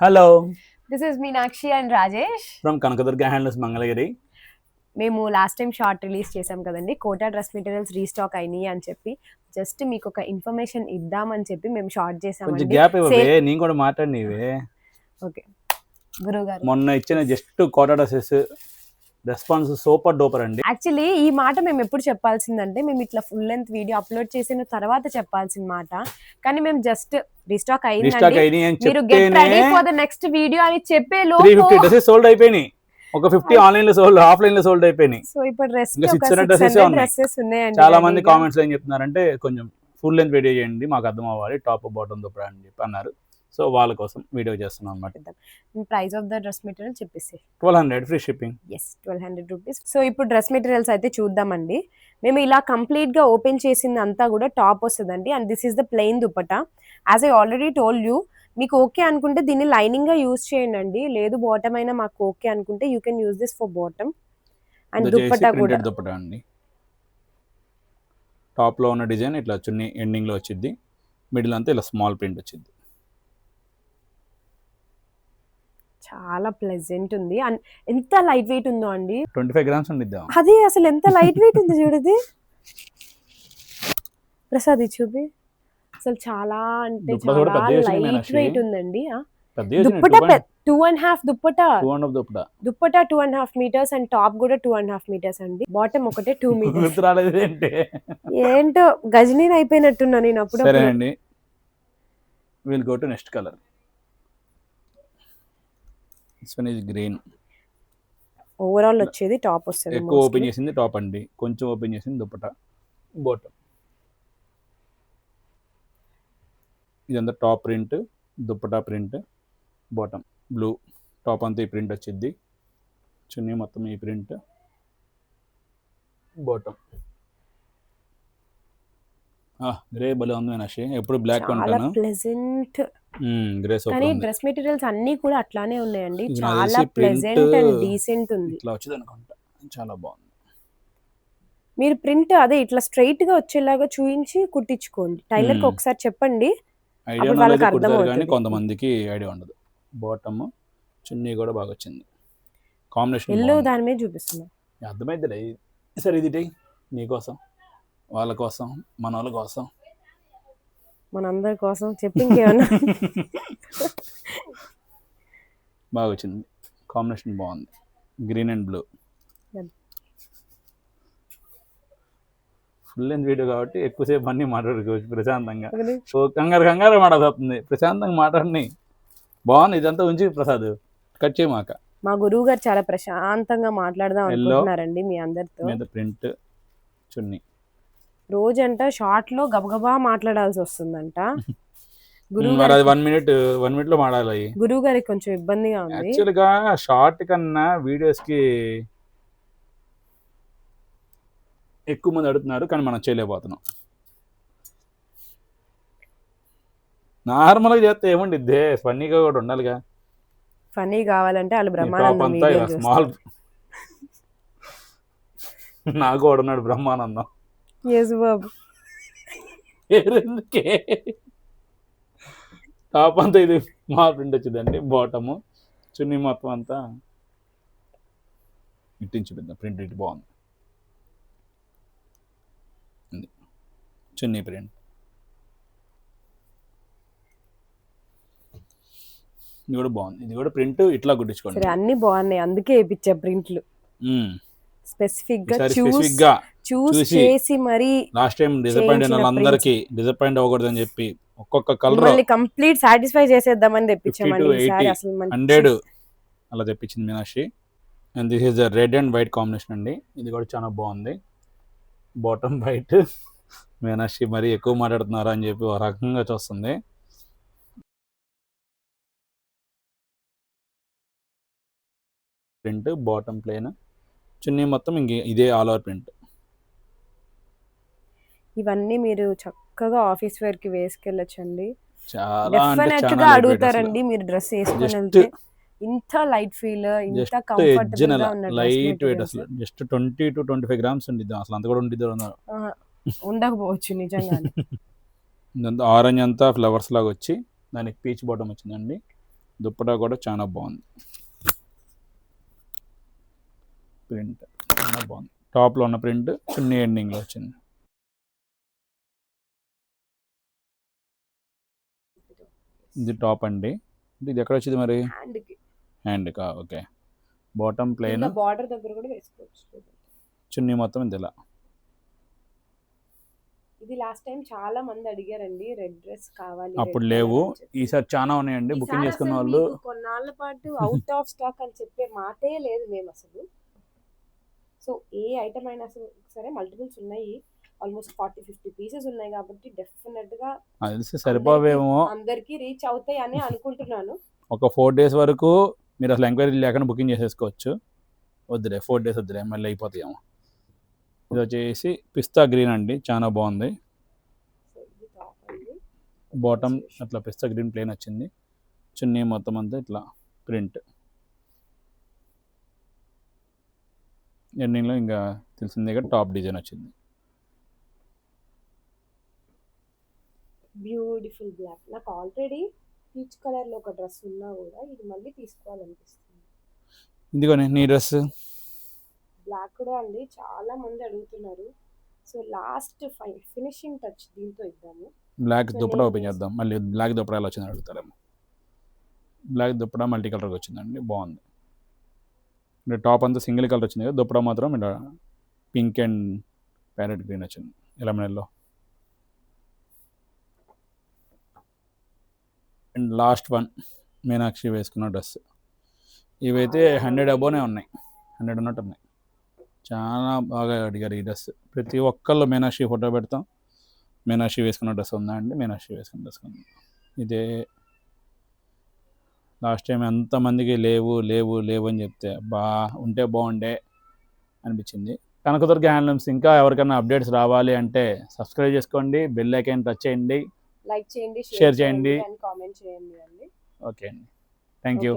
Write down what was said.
Hello this is Meenakshi and Rajesh from Kanakadurga handlooms Mangalagiri. మేము last time short release చేసాం కదండి, quota dress materials restock అయినాయి అని చెప్పి జస్ట్ మీకు ఒక ఇన్ఫర్మేషన్ ఇద్దామని చెప్పి మేము షార్ట్ కొంచెం చేసామండి. గ్యాప్ ఇవ్వవే, నేను కూడా మాట్లాడినవే. ఓకే గురువు గారు, మొన్న ఇచ్చిన just Kota dresses response super duper అండి. యాక్చువల్లీ ఈ మాట మేము ఎప్పుడు చెప్పాల్సిందంటే మేము ఇట్లా ఫుల్ లెంత్ వీడియో అప్లోడ్ చేసిన తర్వాత చెప్పాల్సిన మాట, కానీ మేము జస్ట్ రీస్టాక్ రీస్టాక్ అయిందండి, అయినాయి అని మీరు గెట్ చెప్తేనే ready for the next video అని చెప్పే 350 లోపు డ్రెస్సెస్ సోల్డ్ అయిపోయినాయి. ఒక 50 ఆన్లైన్ లో సోల్డ్, ఆఫ్లైన్ లో సోల్డ్ అయిపోయినాయి. సో ఇప్పుడు రెస్ట్ ఇంకా ఒక 600 డ్రెస్సెస్ 600 ఉన్నాయి. డ్రెస్సెస్ ఉన్నాయండి. చాలా మంది రెడీగా. కామెంట్స్ ఏం చెప్తున్నారంటే కొంచెం ఫుల్ లెంత్ వీడియో చేయండి, మాకు అర్థం అవ్వాలి, టాప్ బాటమ్ దుప్పటా అని చెప్పి అన్నారు. సో వాళ్ళ కోసం వీడియో చేస్తున్నాం అనమాట. Price of the dress material చెప్పేసి 1200 free shipping. Yes 1200 rupees. So ఇప్పుడు డ్రెస్ మెటీరియల్స్ అయితే చూద్దామండి. మేము ఇలా కంప్లీట్గా ఓపెన్ చేసింది అంతా కూడా టాప్ వస్తుందండి, and this is the plain dupatta. As I already told you, మీకు ఓకే అనుకుంటే దీన్ని లైనింగ్గా యూజ్ చేయండి అండి, లేదు బాటమ్ అయినా మాకు ఓకే అనుకుంటే you can use this for bottom. And dupatta కూడా దుపట్టా అండి. టాప్ లో ఉన్న డిజైన్ ఇట్లా చున్నీ ఎండింగ్ లో వచ్చింది, మిడిల్ అంతా ఇలా స్మాల్ ప్రింట్ వచ్చింది. చాలా ప్లెజెంట్ ఉంది, అండ్ ఎంత లైట్ వెయిట్ ఉందో అండి. 25 గ్రామ్స్ ఉండిద్దాం. అది అసలు ఎంత లైట్ వెయిట్ ఉంది చూడది ప్రసాద్, చూపి. అసలు చాలా అంటే చాలా లైట్ వెయిట్ ఉందండి. Dupatta 2.5 dupatta 2.5 meters and top కూడా 2.5 meters అండి. బాటమ్ ఒకటే 2 meters. ఏంటో గజనీ అయిపోయినట్టున్నా నేను అప్పుడు. సరే అండి, will go to next colour. This one is green. Overall వచ్చేది టాప్ వస్తుంది. ఎక్కువ ఓపెన్ చేసింది టాప్ అండి, కొంచెం ఓపెన్ చేసింది దుపట్టా బాటమ్. ఇదంతా top print, dupatta print, bottom blue. Top అంతా ఈ ప్రింట్ వచ్చింది, చున్నీ మొత్తం ఈ ప్రింట్, బాటమ్ గ్రే భలే ఉంది మీనాక్షి. ఎప్పుడు బ్లాక్ కొంటాను, ప్లెజెంట్ గ్రే సూపర్. కానీ డ్రెస్ మెటీరియల్స్ అన్ని కూడా అట్లానే ఉన్నాయండి, చాలా ప్లెజెంట్ అండ్ డీసెంట్ ఉంది. ఇట్లా వచ్చింది అనుకుంటా, చాలా బాగుంది. మీరు ప్రింట్ అదే ఇట్లా స్ట్రైట్ గా వచ్చేలాగా చూపించి కుట్టించుకోండి. టైలర్ కి ఒకసారి చెప్పండి, ఐడియా వాళ్ళకి కుడతారు అర్థమవుతుంది. కానీ కొంతమందికి ఐడియా ఉండదు. బాటమ్ చున్నీ కూడా బాగా వచ్చింది, కాంబినేషన్ ఎల్లో దాని మీద చూపిస్తున్నా, అర్థమైందిలే. సరే ఇది నీకోసం, వాళ్ళ కోసం, మన వాళ్ళ కోసం, మనందరి కోసం చెప్పి ఇంకేమన్నా. బాగా వచ్చింది, కాంబినేషన్ బాగుంది, green and blue. Full length video కాబట్టి ఎక్కువసేపు అన్నీ మాట్లాడుకోవచ్చు ప్రశాంతంగా. సో కంగారు మాట్లాడుతుంది, ప్రశాంతంగా మాట్లాడిని. బాగుంది, ఇదంతా ఉంచి ప్రసాద్ కట్ చేయమాక. మా గురువు గారు చాలా ప్రశాంతంగా మాట్లాడదాం అనుకుంటున్నారండి మీ అందరితో. మీద ప్రింట్ చున్నీ. రోజంట షార్ట్ లో గబగబా మాట్లాడాల్సి వస్తుందంట. గురువు 1 minute లో మాట్లాడాలి. గురువు గారికి కొంచెం ఇబ్బందిగా ఉంది. యాక్చువల్గా షార్ట్ కన్నా వీడియోస్ కి ఎక్కువ మంది అడుగుతున్నారు, కానీ మనం చేయలేకపోతున్నాం. నార్మల్గా చేస్తే ఏముండిద్దే, ఫన్నీగా కూడా ఉండాలిగా. ఫన్నీ కావాలంటే వాళ్ళు బ్రహ్మానందం స్మాల్. నాకు కూడా ఉన్నాడు బ్రహ్మానందం. బాబు టాప్ అంతా ఇది స్మాల్ ప్రింట్ వచ్చిందండి, బాటము చున్నీ మొత్తం అంతా ఇట్టించి ప్రింట్ ఇటు బాగుంది. చున్నీ ప్రింట్ ఇది కూడా బాగుంది, ఇది కూడా ప్రింట్ ఇట్లా కుట్టించుకోండి. అన్ని బాగున్నాయి, అందుకే వేయించా ప్రింట్లు. స్పెసిఫిక్ గా చూసి మరి లాస్ట్ టైం డిసప్పాయింట్ అయిన వాళ్ళందరికీ డిసప్పాయింట్ అవ్వకూడదు అని చెప్పి ఒక్కొక్క కలర్ కంప్లీట్ సాటిస్ఫై చేసేద్దామని తెప్పించామండి. 100 అలా తెప్పించింది Meenakshi. And this is the red and white combination అండి, ఇది కూడా చాలా బాగుంది. Bottom white. మీనాక్షి మరి ఎక్కువ మాట్లాడుతున్నారా అని చెప్పి ఒక రకంగా చూస్తుంది. ప్రింట్ బాటమ్ ప్లేన్, చున్నీ మొత్తం ఇంక ఇదే ఆల్ ఓవర్ ప్రింట్. ఇవన్నీ మీరు చక్కగా ఆఫీస్ వేర్ కి వేసుకెళ్ళొచ్చండి. చాలా డెఫినెట్ గా అడుగుతారండి మీరు డ్రెస్ వేసుకొని వెళ్తే. ఇంత లైట్ ఫీల్, ఇంత కంఫర్టబుల్ గా ఉన్న లైట్ వెయిట్, అసలు జస్ట్ 20 to 25 grams ఉండిద్ది, అసలు అంత కూడా ఉండిద్ది ఉండకపోవచ్చు నిజంగా. ఆరెంజ్ అంతా ఫ్లవర్స్ లాగా వచ్చి దానికి పీచ్ బాటమ్ వచ్చిందండి. దుప్పటా కూడా చాలా బాగుంది, ప్రింట్ చాలా బాగుంది. టాప్లో ఉన్న ప్రింట్ చున్నీ ఎండింగ్లో వచ్చింది. ఇది టాప్ అండి. ఇది ఎక్కడ వచ్చింది మరి? హ్యాండ్కా. ఓకే. బాటమ్ ప్లెయిన్, బార్డర్ దగ్గర కూడా వేసుకోవచ్చు. చున్నీ మొత్తం ఇది ఇలా. ఇది లాస్ట్ టైం చాలా మంది అడిగారండి, రెడ్ డ్రెస్ కావాలి. అప్పుడు లేవు, ఈసారి చాలా ఉన్నాయండి. బుకింగ్ చేసుకున్న వాళ్ళు కొన్నాళ్ళ పాటు అవుట్ ఆఫ్ స్టాక్ అని చెప్పే మాటే లేదు మేము అసలు. సో ఏ ఐటమ్ అయినా సరే మల్టిపుల్స్ ఉన్నాయి, ఆల్మోస్ట్ 40-50 పీసెస్ ఉన్నాయి కాబట్టి డెఫినెట్ గా సరిపోవేమో, అందరికి రీచ్ అవుతాయి అని అనుకుంటున్నాను. ఒక 4 days వరకు మీరు అసలు ఎంక్వైరీ లేకుండా బుకింగ్ చేసేసుకోవచ్చు. వద్దులే 4 days వద్దులే, మళ్ళీ అయిపోతాయేమో. ఇది వచ్చేసి పిస్తా గ్రీన్ అండి, చాలా బాగుంది. బాటమ్ అట్లా పిస్తా గ్రీన్ ప్లేన్ వచ్చింది, చున్నీ మొత్తం అంతా ఇట్లా ప్రింట్. ఎండింగ్లో ఇంకా తెలిసిందే టాప్ డిజైన్ వచ్చింది. Beautiful black. నాకు ఆల్రెడీ పీచ్ కలర్ లో ఒక డ్రెస్ ఉన్నా కూడా ఇది మళ్ళీ తీసుకోవాలనిపిస్తుంది. ఇదిగోని నీ డ్రెస్ బ్లాక్ కూడా అండి, చాలా మంది అడుగుతున్నారు. సో లాస్ట్ ఫినిషింగ్ టచ్ దీంతో ఇద్దాము. బ్లాక్ దుప్పటా ఓపెన్ చేద్దాం, మళ్ళీ బ్లాక్ దుప్పటా ఎలా వచ్చిందని అడుగుతారేమో. బ్లాక్ దుప్పటా మల్టీ కలర్ వచ్చిందండి, బాగుంది. అంటే టాప్ అంతా సింగిల్ కలర్ వచ్చింది కదా, దుప్పటా మాత్రం ఇలా పింక్ అండ్ ప్యారెట్ గ్రీన్ వచ్చింది ఎలమనెల్లో. అండ్ లాస్ట్ వన్ మీనాక్షి వేసుకున్న డ్రెస్. ఇవైతే 100 అబోనే ఉన్నాయి, 100 ఉన్నట్టు ఉన్నాయి. చాలా బాగా అడిగారు ఈ డ్రెస్. ప్రతి ఒక్కళ్ళు మీనాక్షి ఫోటో పెడతాం, మీనాక్షి వేసుకున్న డ్రెస్ ఉందా అండి, మీనాక్షి వేసుకున్న డ్రెస్ ఉంది. ఇదే లాస్ట్ టైం ఎంతమందికి లేవు లేవు లేవు అని చెప్తే ఉంటే బాగుండే అనిపించింది. కనకదుర్గ హ్యాండ్లూమ్స్ ఇంకా ఎవరికైనా అప్డేట్స్ రావాలి అంటే సబ్స్క్రైబ్ చేసుకోండి, బెల్ ఐకాన్ టచ్ చేయండి, లైక్ చేయండి, షేర్ చేయండి, కామెంట్ చేయండి అండి. ఓకే అండి, థ్యాంక్ యూ.